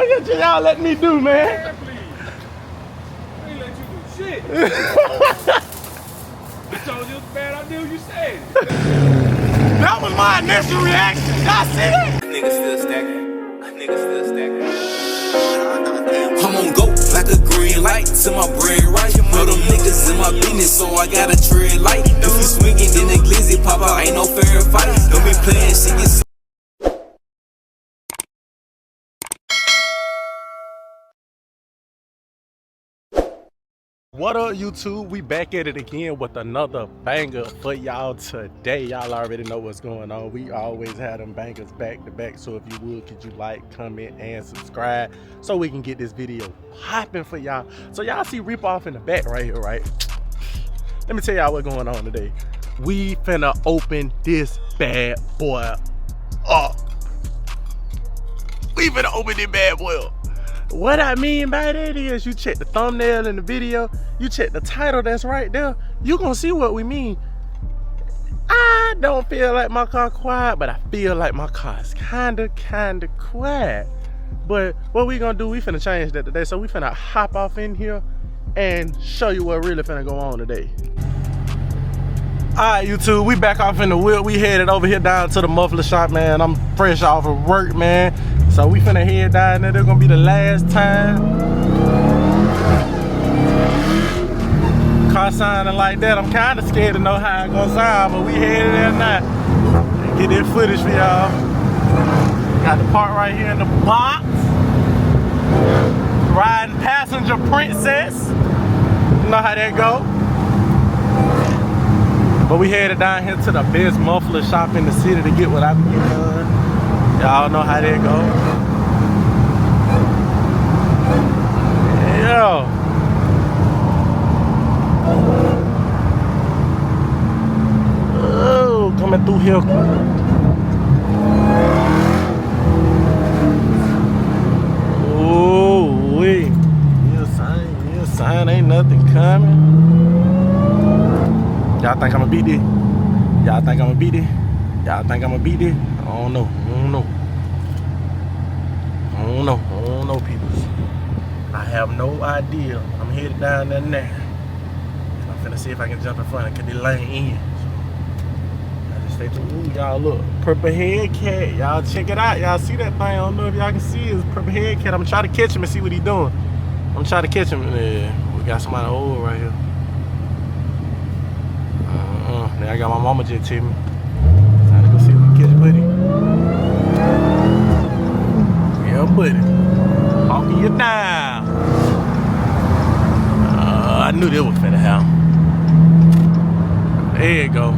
what y'all let me do, man? Please. I ain't let you do shit. I told you it was a bad idea you said. That was my initial reaction. Y'all see that? Niggas still stacking. Niggas still stacking. I'm on go like a green light to my bread right. Know them niggas in my business, so I gotta tread light. If you swinging, then the glizzy pop out, ain't no fair fight. Don't be playing shit, get What up, YouTube? We back at it again with another banger for y'all today. Y'all already know what's going on. We always have them bangers back to back. So if you would, could you like, comment, and subscribe so we can get this video popping for y'all. So y'all see Rip off in the back right here, right? Let me tell y'all what's going on today. We finna open this bad boy up. We finna open this bad boy up. What I mean by that is, you check the thumbnail in the video, you check the title that's right there, you gonna see what we mean. I don't feel like my car quiet, but I feel like my car is kinda quiet. But what we gonna do, we finna change that today. So we finna hop off in here and show you what really finna go on today. Alright, YouTube, we back off in the whip. We headed over here down to the muffler shop, man. I'm fresh off of work, man. So we finna head down there. They're gonna be the last time. Car sounding like that, I'm kinda scared to know how it gonna sound, but we headed there now. And get that footage for y'all. Got the part right here in the box. Riding passenger princess. You know how that go. But we headed down here to the best muffler shop in the city to get what I can get done. Y'all know how that go. Yeah. Oh, coming through here. Oh, wait. Real sign, ain't nothing coming. Y'all think I'ma beat this? Y'all think I'ma beat it? Y'all think I'ma beat it? I don't know. I don't know, peoples. I have no idea. I'm headed down there now. And I'm finna see if I can jump in front and get the lane in. So I just stay tuned. Ooh, y'all look. Purple Hellcat. Y'all check it out. Y'all see that thing? I don't know if y'all can see it. It's Purple Hellcat. I'm trying to catch him and see what he's doing. I'm trying to catch him. Yeah, we got somebody old right here. Now I got my mama just to me. Time to go see if we can catch Buddy. Yeah, Buddy. Hawking you down. I knew that was finna happen. There you go.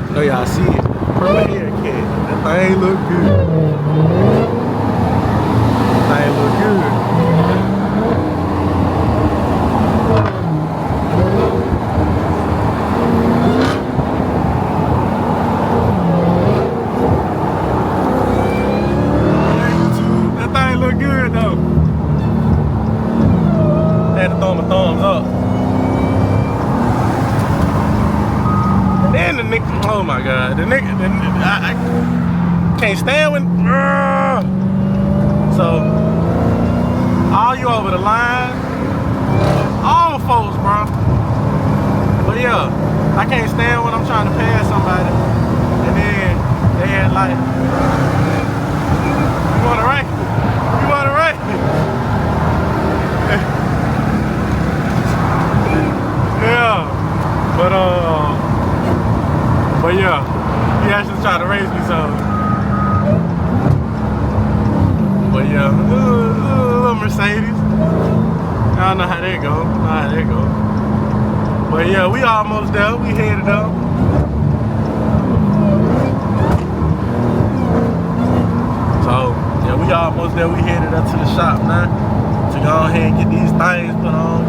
I know y'all see it. Purple Hellcat. That thing look good. That thing look good. Oh my God, the nigga, I can't stand when, so, all you over the line, all folks, bro. But yeah, I can't stand when I'm trying to pass somebody, and then they had like, you want to right? You want to right? Yeah, but yeah, he actually tried to raise me some. But yeah, little Mercedes. I don't know how that go. But yeah, we almost there. We headed up. So yeah, we almost there. We headed up to the shop now to go ahead and get these things put on.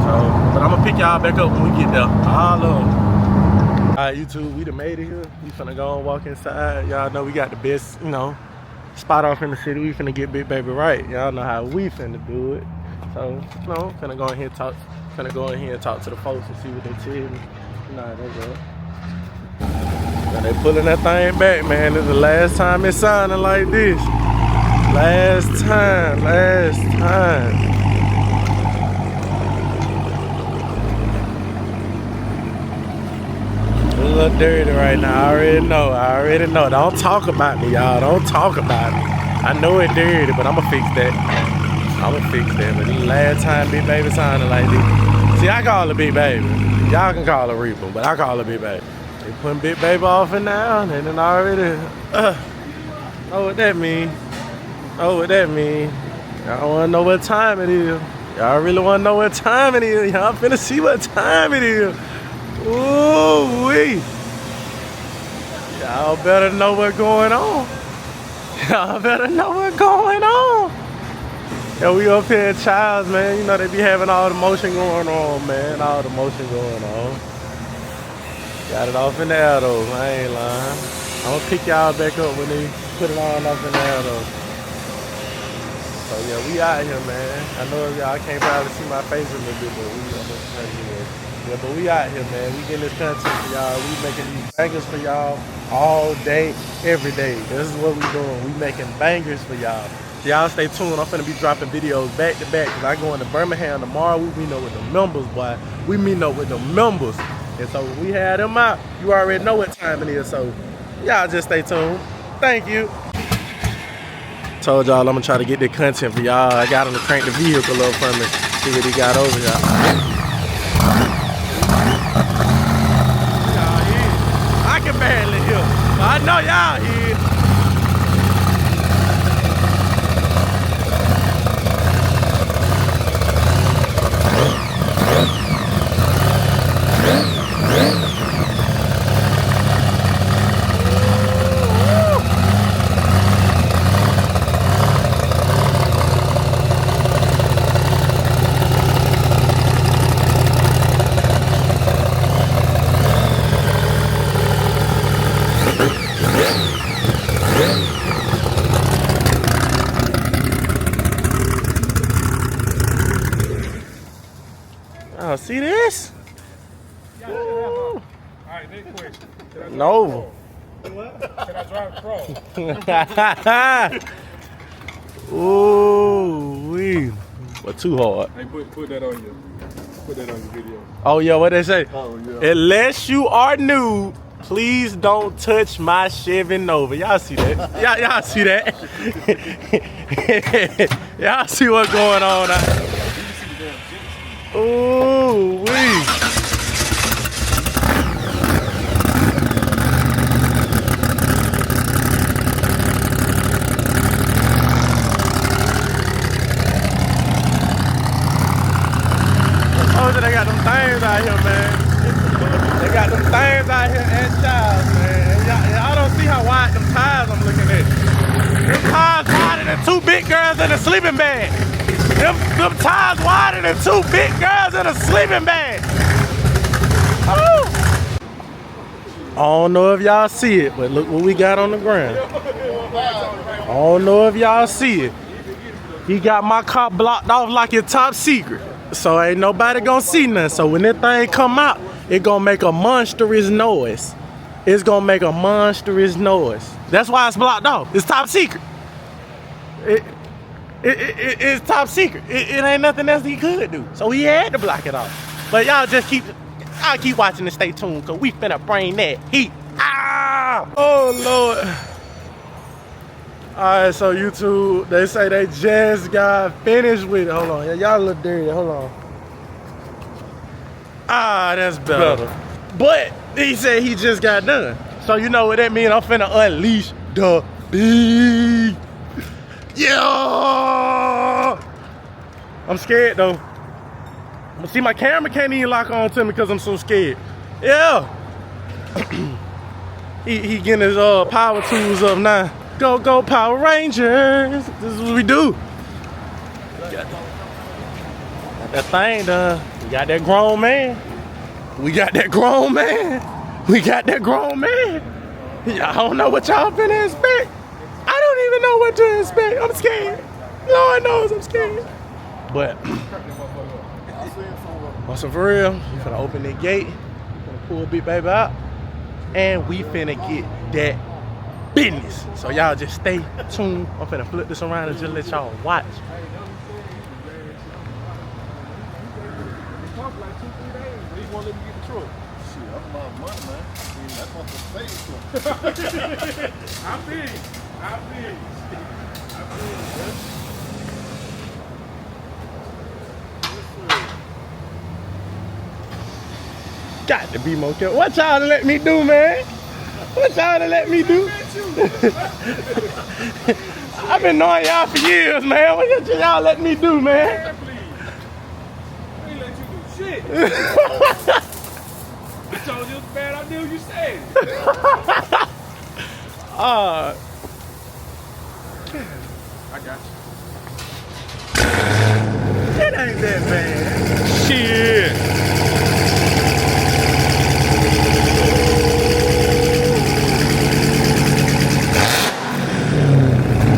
So, but I'm gonna pick y'all back up when we get there. All love. Alright, YouTube, we done made it here. We finna go and walk inside. Y'all know we got the best, spot off in the city. We finna get Big Baby right. Y'all know how we finna do it. So, finna go in here and talk to the folks and see what they tell me. Nah, that's it. Got They pulling that thing back, man. This is the last time it sounded like this. Last time. It's a little dirty right now. I already know. Don't talk about me, y'all. Don't talk about me. I know it's dirty, but I'ma fix that. But this is the last time Big Baby sounded like this. See, I call her Big Baby. Y'all can call her Reaper, but I call her Big Baby. They putting Big Baby off and down, and then already. Know what that mean? Y'all wanna know what time it is? Y'all really wanna know what time it is? Y'all finna see what time it is. Ooh wee! Y'all better know what's going on. Yo, we up here at Child's, man. You know they be having all the motion going on, man. Got it off in the air though, I ain't lying. I'm gonna pick y'all back up when they put it on off in the air though. So yeah, we out here, man. I know y'all can't probably see my face a little bit, but we out here, man. We getting this content for y'all. We making these bangers for y'all all day, every day. This is what we doing. We making bangers for y'all. So y'all stay tuned. I'm finna be dropping videos back to back because I go into Birmingham tomorrow. We meet up with the members, boy. And so when we had them out, you already know what time it is. So y'all just stay tuned. Thank you. Told y'all I'm gonna try to get the content for y'all. I got him to crank the vehicle up for me. See what he got over here. Y'all here? I can barely hear. I know y'all here. Oh, see this? All right, next question. No. Can I drive the pro? Ooh, wee. But too hard. Hey, put that on your video. Oh yeah, what they say? Oh yeah. Unless you are new, please don't touch my Chevy Nova. Y'all see that? Y'all see that? Y'all see what's going on out here? Ooh, wee. Oh, they got them things out here, man. They got them things out here at Child's, man. Y'all don't see how wide them tires I'm looking at. Them tires wider than two big girls in a sleeping bag. Them tires wider than two big girls in a sleeping bag. Oh! I don't know if y'all see it, but look what we got on the ground. I don't know if y'all see it. He got my car blocked off like it's top secret. So ain't nobody gonna see nothing. So when that thing come out, it gonna make a monstrous noise. It's gonna make a monstrous noise. That's why it's blocked off. It's top secret. It's top secret. It ain't nothing else he could do. So he had to block it off. But y'all just keep watching and stay tuned, cause we finna bring that heat. Ah! Oh Lord. Alright, so YouTube, they say they just got finished with it. Hold on, y'all look dirty. Hold on. Ah, that's better. But he said he just got done. So you know what that means? I'm finna unleash the beast. Yeah! I'm scared though. See, my camera can't even lock on to me because I'm so scared. Yeah. he getting his power tools up now. Go Power Rangers. This is what we do. Got that thing done. We got that grown man. I don't know what y'all finna expect. I don't even know what to expect. I'm scared. Lord knows I'm scared. But on some for real, you finna open that gate. You finna pull Big Baby out. and we finna get that business. So y'all just stay tuned. I'm finna flip this around and just let y'all watch. Got to be more careful. What y'all to let me do, man? What y'all to let me do? I've been knowing y'all for years, man. What y'all let me do, man? I ain't let you do shit. I told you it was a bad idea you said. I got you. It ain't that bad. Shit.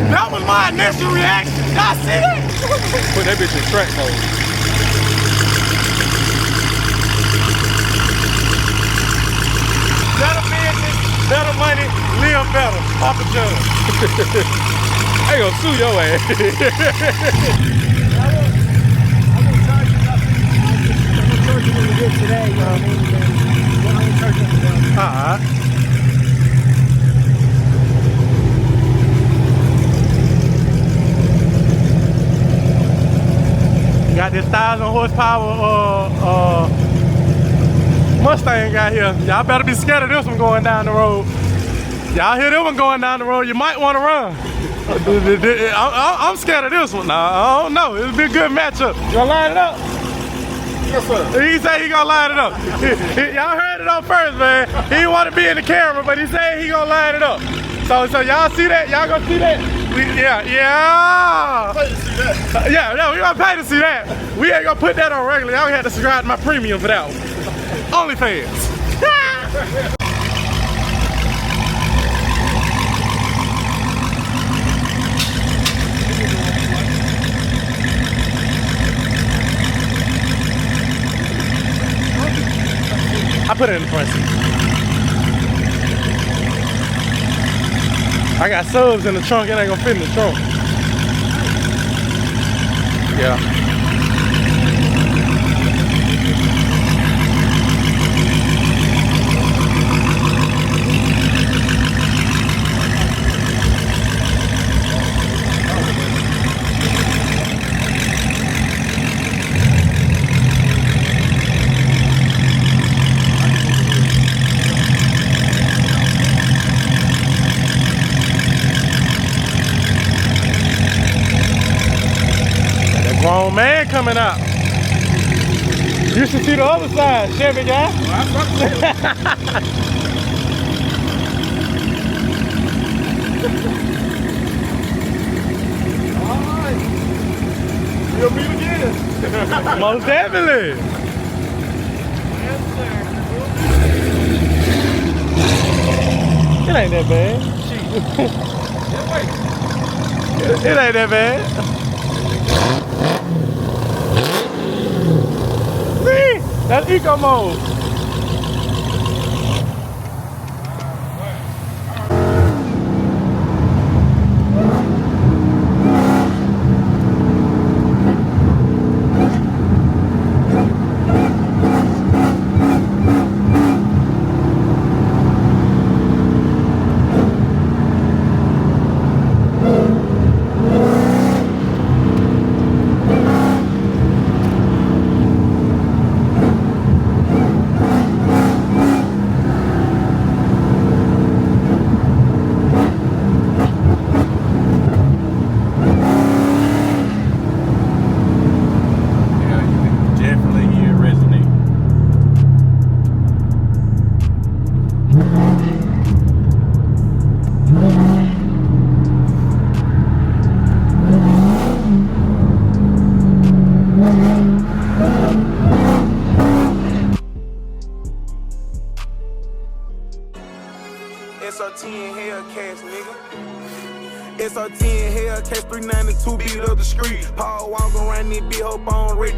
That was my initial reaction. Y'all see that? Put that bitch in track mode. Better business, better money, live better. Papa John. I ain't gonna sue your ass. Got this 1,000 horsepower Mustang got here. Y'all better be scared of this one going down the road. Y'all hear this one going down the road, you might want to run. I'm scared of this one. Nah, I don't know. It'll be a good matchup. You gonna line it up? Yes, sir. He said he gonna line it up. Y'all heard it on first, man. He didn't want to be in the camera, but he said he gonna line it up. So y'all see that? Y'all gonna see that? Yeah. Yeah, we gonna pay to see that. We ain't gonna put that on regular. Y'all had to subscribe to my premium for that one. OnlyFans. I put it in the front seat. I got subs in the trunk, it ain't gonna fit in the trunk. Yeah. Grown man coming out. You should see the other side, Chevy guy. Alright. We'll meet again. Most definitely. It ain't that bad. It ain't that bad. See? That's eco mode. SRT and Hellcats, nigga. SRT and Hellcats, 392 beat up the street. Paul walk around this bitch, hope on ready.